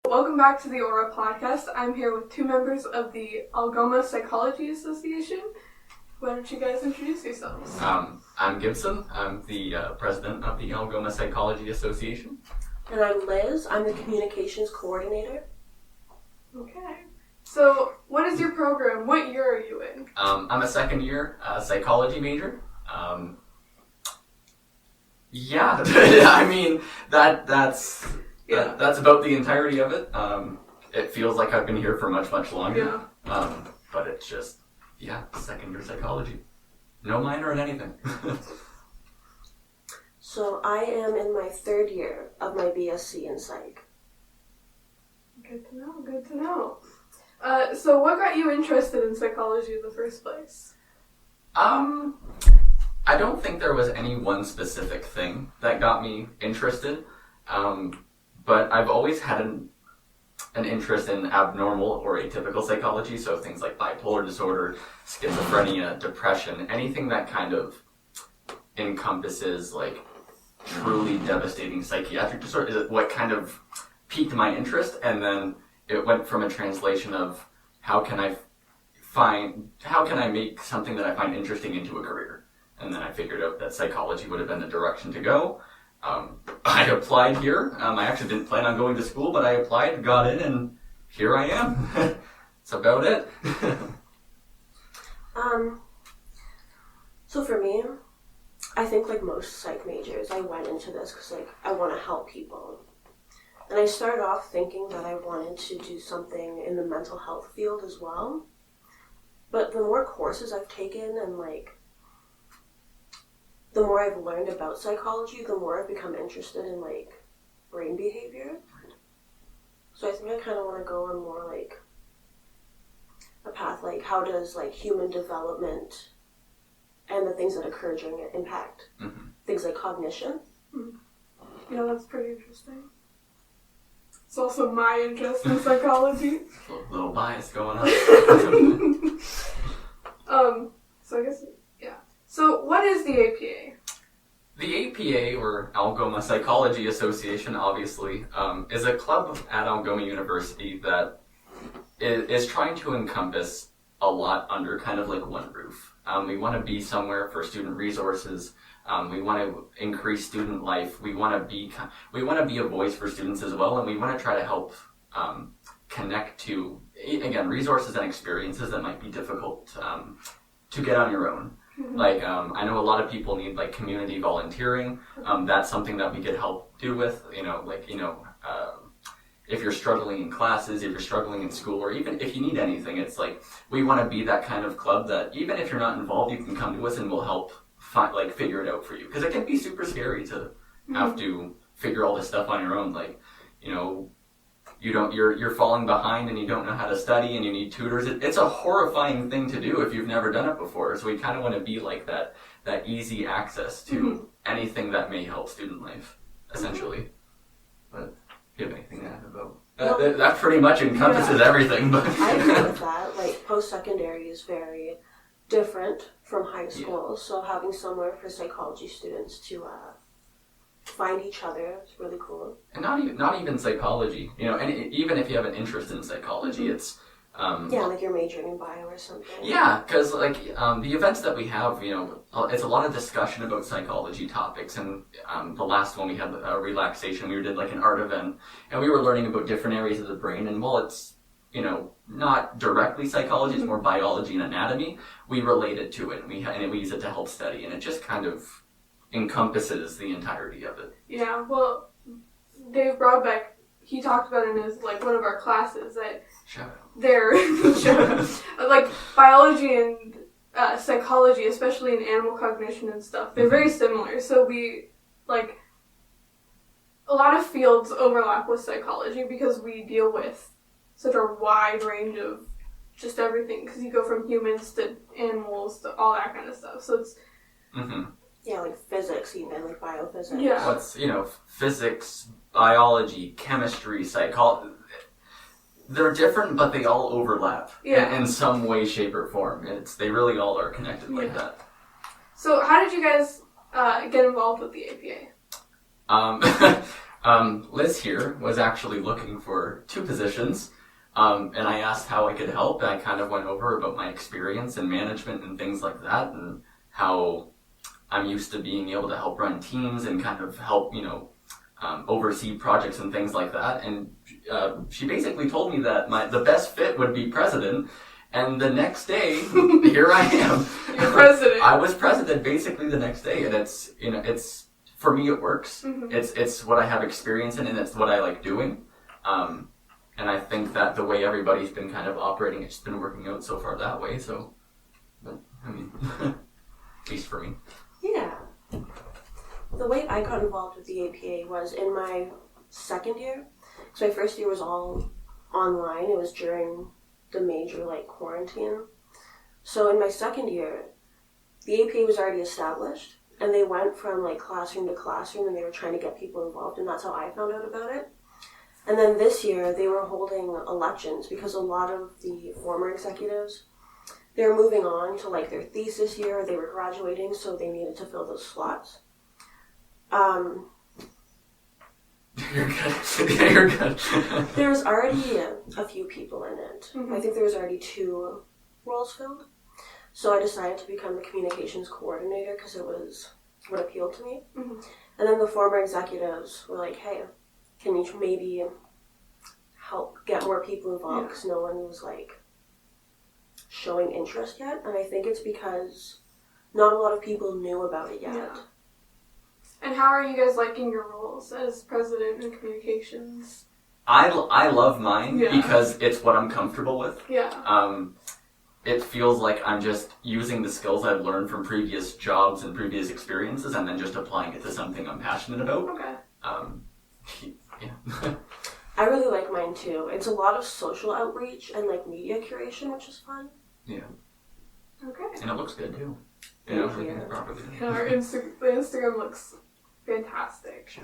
Welcome back to the Aura podcast. I'm here with two members of the Algoma Psychology Association. Why don't you guys introduce yourselves? I'm Gibson. I'm the president of the Algoma Psychology Association. And I'm Liz. I'm the communications coordinator. Okay. So, what is your program? What year are you in? I'm a second year psychology major. I mean, that's about the entirety of it. It feels like I've been here for much, much longer. Yeah. But it's just, second year psychology. No minor in anything. So I am in my third year of my BSc in Psych. Good to know. So what got you interested in psychology in the first place? I don't think there was any one specific thing that got me interested. But I've always had an interest in abnormal or atypical psychology, so things like bipolar disorder, schizophrenia, depression, anything that kind of encompasses like truly devastating psychiatric disorder is what kind of piqued my interest, and then it went from a translation of how can I make something that I find interesting into a career, and then I figured out that psychology would have been the direction to go. I applied here. I actually didn't plan on going to school, but I applied, got in, and here I am. That's about it. So for me, I think like most psych majors, I went into this because I want to help people. And I started off thinking that I wanted to do something in the mental health field as well. But the more courses I've taken and the more I've learned about psychology, the more I've become interested in brain behavior. So I think I kind of want to go on more a path how does human development and the things that occur during it impact things like cognition. Yeah, that's pretty interesting. It's also my interest in psychology. A little bias going on. So I guess, yeah. So what is the APA? The APA, or Algoma Psychology Association, obviously, is a club at Algoma University that is trying to encompass a lot under kind of one roof. We want to be somewhere for student resources. We want to increase student life. We want to be a voice for students as well, and we want to try to help connect to, again, resources and experiences that might be difficult to get on your own. Mm-hmm. I know a lot of people need community volunteering. That's something that we could help do with. If you're struggling in classes, if you're struggling in school, or even if you need anything, it's we want to be that kind of club that even if you're not involved, you can come to us and we'll help figure it out for you. Because it can be super scary to have to figure all this stuff on your own. You're falling behind and you don't know how to study and you need tutors. It's a horrifying thing to do if you've never done it before. So we kind of want to be that easy access to anything that may help student life, essentially. But do you have anything to add about that? Pretty much encompasses everything. But I agree with that. Post-secondary is very different from high school. So having somewhere for psychology students to find each other is really cool. And not even psychology, and even if you have an interest in psychology, it's you're majoring in bio or something. Yeah, because the events that we have, it's a lot of discussion about psychology topics. And the last one we had a relaxation, we did an art event, and we were learning about different areas of the brain. And while it's not directly psychology, it's more biology and anatomy, we related to it, and we use it to help study, and it just kind of encompasses the entirety of it. Yeah, well, Dave Broadbeck, he talked about in his one of our classes that biology and psychology, especially in animal cognition and stuff, they're very similar. So we a lot of fields overlap with psychology because we deal with such a wide range of just everything. Because you go from humans to animals to all that kind of stuff. So it's physics, even biophysics. Yeah. What's physics, biology, chemistry, psychology. They're different, but they all overlap in some way, shape, or form. They really all are connected like that. So how did you guys get involved with the APA? Liz here was actually looking for 2 positions, and I asked how I could help, and I kind of went over about my experience in management and things like that, and how I'm used to being able to help run teams and kind of help, oversee projects and things like that. And she basically told me that the best fit would be president. And the next day, here I am. You're president. I was president basically the next day, and it's for me it works. Mm-hmm. It's what I have experience in, and it's what I like doing. And I think that the way everybody's been kind of operating, it's been working out so far that way. So, but, I mean, at least for me. Yeah. The way I got involved with the APA was in my second year. So my first year was all online. It was during the major quarantine. So in my second year, the APA was already established, and they went from classroom to classroom, and they were trying to get people involved, and that's how I found out about it. And then this year, they were holding elections because a lot of the former executives, they were moving on to their thesis year, they were graduating, so they needed to fill those slots. You're good. Yeah, you're good. There was already a few people in it. Mm-hmm. I think there was already 2 roles filled. So I decided to become the communications coordinator because it was what appealed to me. Mm-hmm. And then the former executives were like, hey, can you maybe help get more people involved because no one was showing interest yet. And I think it's because not a lot of people knew about it yet. Yeah. And how are you guys liking your roles as president in communications? I love mine because it's what I'm comfortable with. Yeah. It feels like I'm just using the skills I've learned from previous jobs and previous experiences and then just applying it to something I'm passionate about. Okay. Yeah. I really like mine too. It's a lot of social outreach and media curation, which is fun. Yeah. Okay. And it looks good too. Properly. And our the Instagram looks fantastic.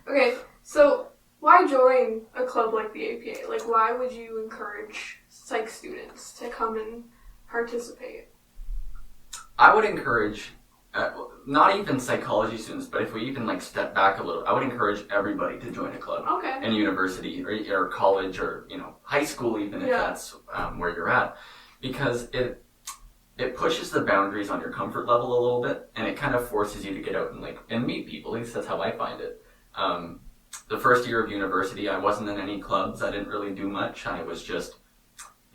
Okay, so why join a club like the APA? Why would you encourage psych students to come and participate? I would encourage, not even psychology students, but if we even step back a little, I would encourage everybody to join a club. Okay. In university or college or high school, even if that's where you're at, because it pushes the boundaries on your comfort level a little bit, and it kind of forces you to get out and meet people. At least that's how I find it. The first year of university, I wasn't in any clubs. I didn't really do much. I was just,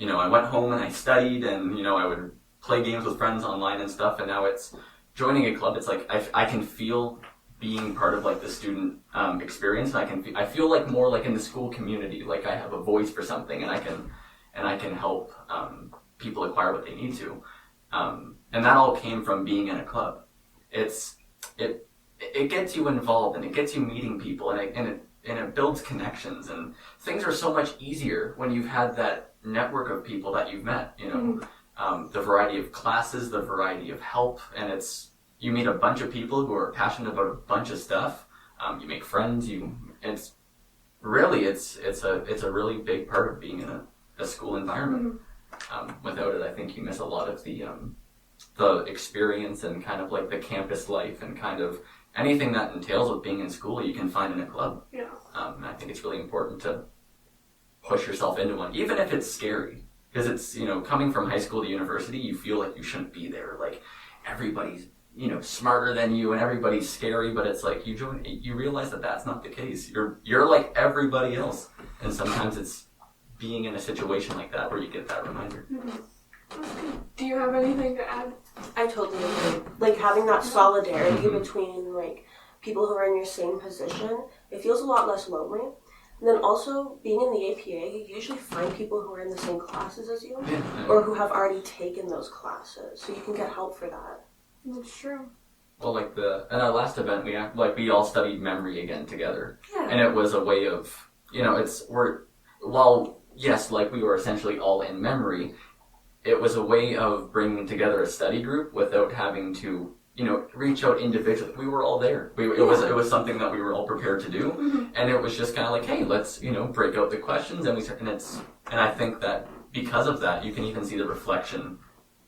I went home and I studied, and I would play games with friends online and stuff. And now it's joining a club. It's I can feel being part of the student experience. And I feel more in the school community. I have a voice for something, and I can help people acquire what they need to. And that all came from being in a club. It gets you involved, and it gets you meeting people, and it builds connections, and things are so much easier when you've had that network of people that you've met. The variety of classes, the variety of help, and you meet a bunch of people who are passionate about a bunch of stuff. You make friends. It's a really big part of being in a school environment. Without it, I think you miss a lot of the experience and kind of the campus life and kind of anything that entails with being in school you can find in a club. Yeah. And I think it's really important to push yourself into one, even if it's scary. Because it's, coming from high school to university, you feel like you shouldn't be there. Everybody's, smarter than you and everybody's scary, but it's you realize that that's not the case. You're like everybody else. And sometimes it's being in a situation like that where you get that reminder. Mm-hmm. Do you have anything to add? I totally agree. Having that solidarity between people who are in your same position, it feels a lot less lonely. And then also being in the APA, you usually find people who are in the same classes as you, or who have already taken those classes, so you can get help for that. That's true. Well, in our last event, we all studied memory again together, and it was a way of yes, we were essentially all in memory. It was a way of bringing together a study group without having to, reach out individually. We were all there. It was something that we were all prepared to do, and it was just kind of hey, let's break out the questions, and I think that because of that, you can even see the reflection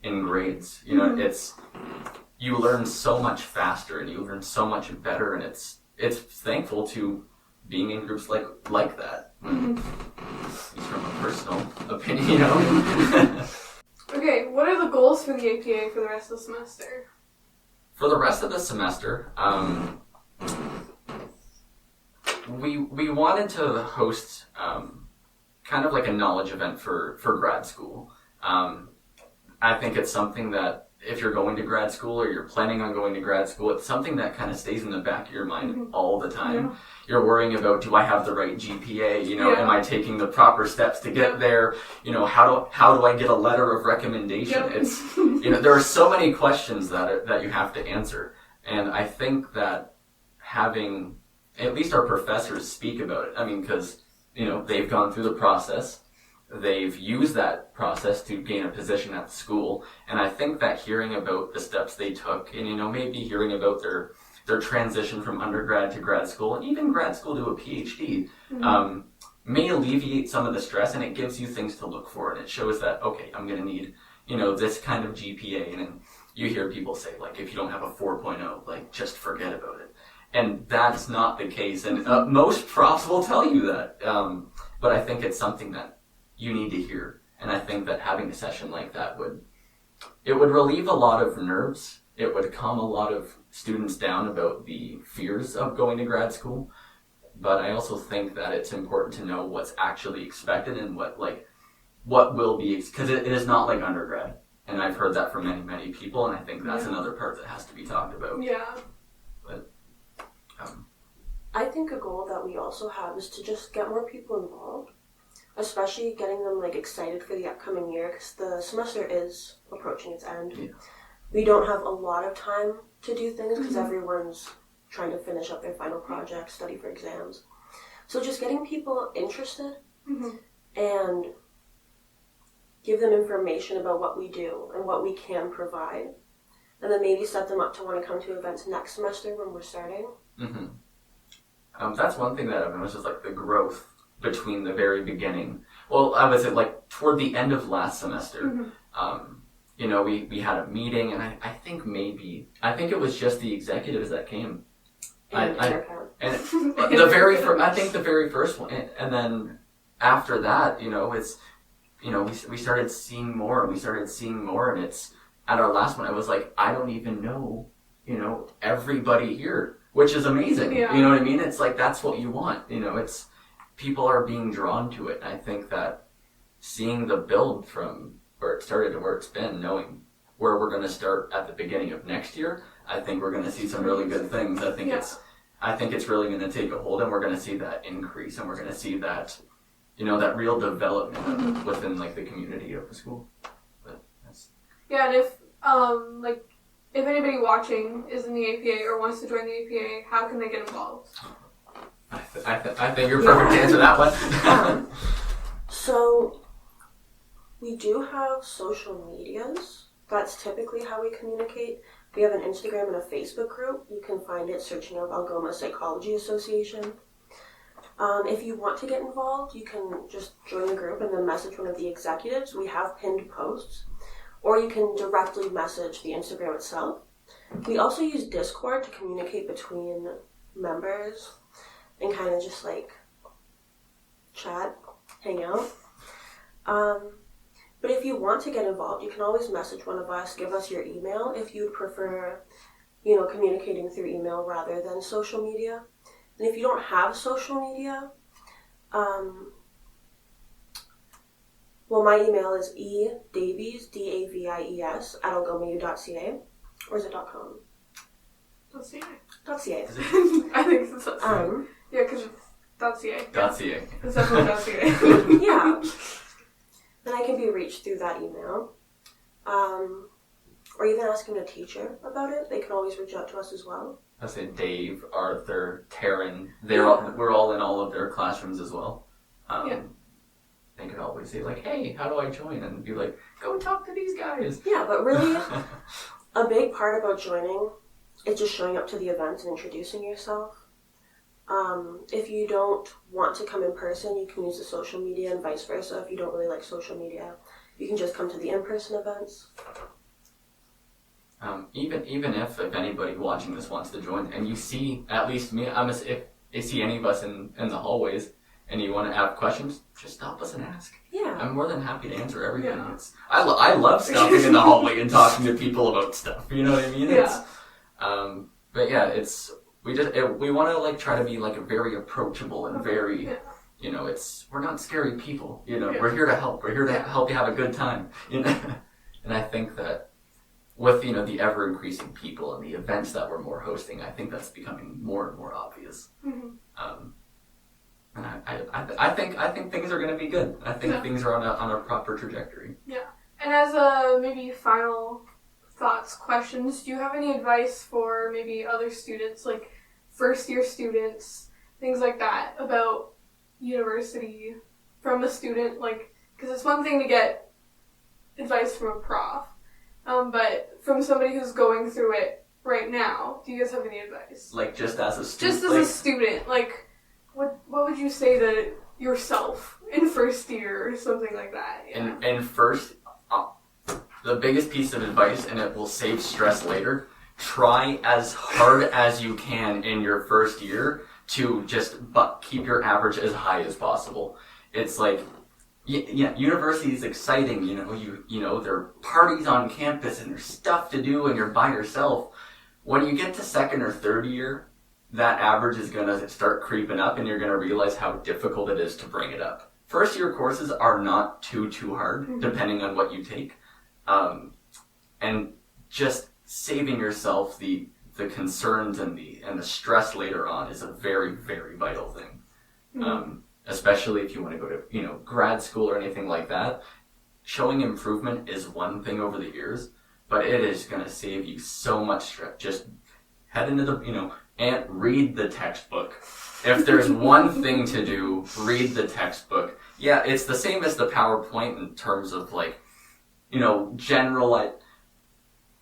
in grades. You learn so much faster and you learn so much better, and it's thankful to being in groups like that. It's from a personal opinion, you know. Okay, what are the goals for the APA for the rest of the semester? For the rest of the semester, we wanted to host kind of like a knowledge event for grad school. I think it's something that if you're going to grad school or you're planning on going to grad school, it's something that kind of stays in the back of your mind all the time. Yeah. You're worrying about, do I have the right GPA? You know, am I taking the proper steps to get there? You know, how do I get a letter of recommendation? It's, you know, there are so many questions that you have to answer. And I think that having at least our professors speak about it, I mean, because, you know, they've gone through the process. They've used that process to gain a position at the school, and I think that hearing about the steps they took, and, you know, maybe hearing about their transition from undergrad to grad school, and even grad school to a PhD, may alleviate some of the stress, and it gives you things to look for, and it shows that, okay, I'm going to need, you know, this kind of GPA, and then you hear people say, like, if you don't have a 4.0, like, just forget about it. And that's not the case, and most profs will tell you that, but I think it's something that you need to hear. And I think that having a session like that would relieve a lot of nerves. It would calm a lot of students down about the fears of going to grad school. But I also think that it's important to know what's actually expected and what will be, because it is not like undergrad. And I've heard that from many, many people, and I think that's another part that has to be talked about. Yeah. But I think a goal that we also have is to just get more people involved. Especially getting them like excited for the upcoming year, because the semester is approaching its end. Yeah. We don't have a lot of time to do things because everyone's trying to finish up their final projects, study for exams. So just getting people interested and give them information about what we do and what we can provide, and then maybe set them up to want to come to events next semester when we're starting. That's one thing that I've noticed is like the growth between the very beginning. Well, I was at like toward the end of last semester. You know, we had a meeting, and I think it was just the executives that came. And the very first one, and then after that, you know, it's, you know, we started seeing more, and it's at our last one. I was like, I don't even know, you know, everybody here, which is amazing. Yeah. You know what I mean? It's like that's what you want. You know, it's. People are being drawn to it. And I think that seeing the build from where it started to where it's been, knowing where we're going to start at the beginning of next year, I think we're going to see some really good things. I think it's really going to take a hold, and we're going to see that increase, and we're going to see that, you know, that real development within like the community of the school. But that's... Yeah, and if anybody watching is in the APA or wants to join the APA, how can they get involved? I think you're perfect to answer that one. So, we do have social medias. That's typically how we communicate. We have an Instagram and a Facebook group. You can find it searching up Algoma Psychology Association. If you want to get involved, you can just join the group and then message one of the executives. We have pinned posts. Or you can directly message the Instagram itself. We also use Discord to communicate between members and kind of just like chat, hang out. But if you want to get involved, you can always message one of us, give us your email if you'd prefer, you know, communicating through email rather than social media. And if you don't have social media, well, my email is edavies, DAVIES, @algomau.ca, or is it .com? .ca. .ca. I think it's .ca. Yeah, because it's .ca. .ca. It's definitely .ca. Yeah. And I can be reached through that email. Or even asking a teacher about it. They can always reach out to us as well. I say Dave, Arthur, Taryn. We're all in all of their classrooms as well. They could always say like, hey, how do I join? And be like, go talk to these guys. Yeah, but really, a big part about joining is just showing up to the events and introducing yourself. If you don't want to come in person, you can use the social media and vice versa. If you don't really like social media, you can just come to the in-person events. Even if anybody watching this wants to join, and you see at least me, see any of us in the hallways and you want to have questions, just stop us and ask. Yeah. I'm more than happy to answer everything. Yeah. I love stopping in the hallway and talking to people about stuff. You know what I mean? Yeah. But yeah, we want to like try to be like very approachable and very, you know, we're not scary people. You know, we're here to help. We're here to help you have a good time. You know, and I think that with, you know, the ever increasing people and the events that we're more hosting, I think that's becoming more and more obvious. Mm-hmm. And I think things are going to be good. I think things are on a proper trajectory. Yeah. And as a maybe final thoughts, questions, do you have any advice for maybe other students, like first year students, things like that, about university from a student? Like, because it's one thing to get advice from a prof, but from somebody who's going through it right now, do you guys have any advice? Like just as a student? Just as a student, like, what would you say to yourself in first year or something like that? Yeah. And first, the biggest piece of advice, and it will save stress later, try as hard as you can in your first year to just keep your average as high as possible. It's like, yeah, university is exciting, you know, there are parties on campus and there's stuff to do and you're by yourself. When you get to second or third year, that average is going to start creeping up and you're going to realize how difficult it is to bring it up. First year courses are not too hard, depending on what you take. And just saving yourself the concerns and the stress later on is a very, very vital thing. Especially if you want to go to, you know, grad school or anything like that. Showing improvement is one thing over the years, but it is going to save you so much stress. Just head into the, you know, and read the textbook. If there's one thing to do, read the textbook. Yeah, it's the same as the PowerPoint in terms of like, you know,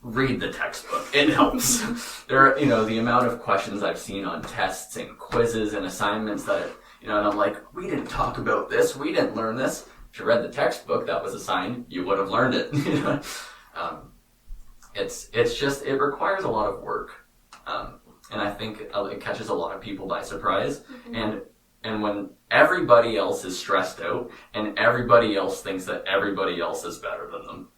read the textbook. It helps. There are, you know, the amount of questions I've seen on tests and quizzes and assignments that, you know, and I'm like, we didn't talk about this. We didn't learn this. If you read the textbook that was assigned, you would have learned it. It's just, it requires a lot of work. And I think it catches a lot of people by surprise. And when everybody else is stressed out and everybody else thinks that everybody else is better than them,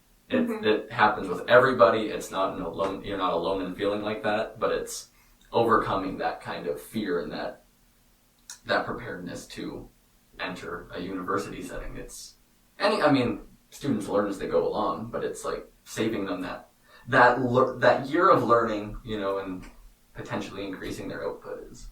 it happens with everybody. It's not alone. You're not alone in feeling like that, but it's overcoming that kind of fear and that preparedness to enter a university setting. Students learn as they go along, but it's like saving them that year of learning, you know, and potentially increasing their output is